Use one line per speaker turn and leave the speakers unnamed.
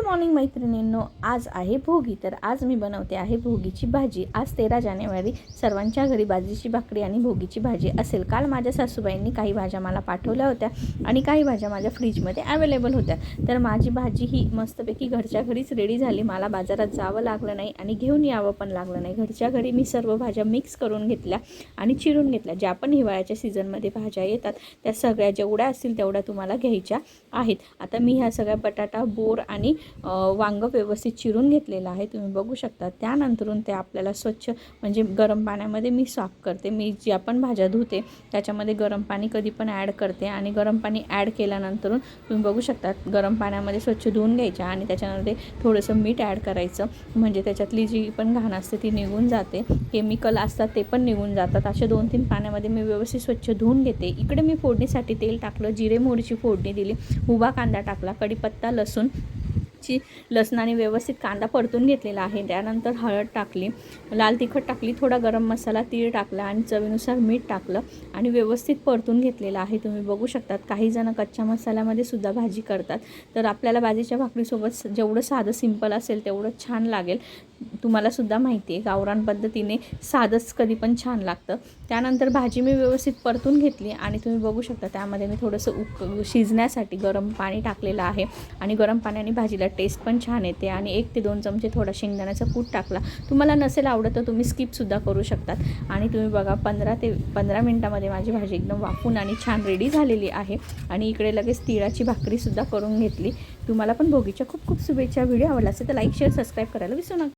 Morning मैत्रिणींनो, आज आहे भोगी. तर आज मी बनवते आहे भोगीची भाजी. आज 13 जानेवारी सर्वांच्या घरी बाजरीची भाकरी आणि भोगीची भाजी असेल. काल माझ्या सासूबाईंनी काही भाज्या मला पाठवल्या होत्या आणि काही भाज्या माझ्या फ्रीजमध्ये अवेलेबल होत्या. तर माझी भाजी ही मस्तपैकी घरच्या घरीच रेडी झाली. मला बाजारात जावं लागलं नाही आणि घेऊन यावं पण लागलं नाही. घरच्या घरी मी सर्व भाज्या मिक्स करून घेतल्या आणि चिरून घेतल्या. ज्या पण हिवाळ्याच्या सीझनमध्ये भाज्या येतात त्या सगळ्या जेवढ्या असतील तेवढ्या तुम्हाला घ्यायच्या आहेत. आता मी ह्या सगळ्या बटाटा, बोर आणि वांग व्यवस्थित चिरून घेतलेलं आहे, तुम्ही बघू शकता. त्यानंतरून ते आपल्याला स्वच्छ म्हणजे गरम पाण्यामध्ये मी साफ करते. मी ज्या पण भाज्या धुते त्याच्यामध्ये गरम पाणी कधी पण ॲड करते आणि गरम पाणी ॲड केल्यानंतरून तुम्ही बघू शकता गरम पाण्यामध्ये स्वच्छ धुवून घ्यायच्या आणि त्याच्यामध्ये थोडंसं मीठ ॲड करायचं, म्हणजे त्याच्यातली जी पण घाण असते ती निघून जाते. केमिकल असतात ते पण निघून जातात. अशा 2-3 पाण्यामध्ये मी व्यवस्थित स्वच्छ धुवून घेते. इकडे मी फोडणीसाठी तेल टाकलं, जिरे मोहरीची फोडणी दिली, उभा कांदा टाकला, कढीपत्ता, लसणाने व्यवस्थित कांदा परतून घेतलेला आहे. त्यानंतर हळद टाकली, लाल तिखट टाकली, थोडा गरम मसाला, तीळ टाकला आणि चवीनुसार मीठ टाकलं आणि व्यवस्थित परतून घेतलेलं आहे. तुम्ही बघू शकतात काही जण कच्च्या मसाल्यामध्ये सुद्धा भाजी करतात. तर आपल्याला भाजीच्या भाकरीसोबत जेवढं साधं सिंपल असेल तेवढं छान लागेल. तुम्हाला सुद्धा माहिती आहे गावरान पद्धतीने साधंच कधी पण छान लागतं. त्यानंतर भाजी मी व्यवस्थित परतून घेतली आणि तुम्ही बघू शकता त्यामध्ये मी थोडंसं शिजण्यासाठी गरम पाणी टाकलेलं आहे आणि गरम पाण्याने भाजीला टेस्ट पण छान येते. आणि 1 ते 2 चमचे थोडा शेंगदाण्याचा कूट टाकला. तुम्हाला नसेल आवडत तर तुम्ही स्किपसुद्धा करू शकतात. आणि तुम्ही बघा 15 मिनटामध्ये माझी भाजी एकदम वाफून आणि छान रेडी झालेली आहे. आणि इकडे लगेच तिळाची भाकरीसुद्धा करून घेतली. तुम्हाला पण भोगीच्या खूप खूप शुभेच्छा. व्हिडिओ आवडला असेल तर लाईक, शेअर, सबस्क्राईब करायला विसरू नका.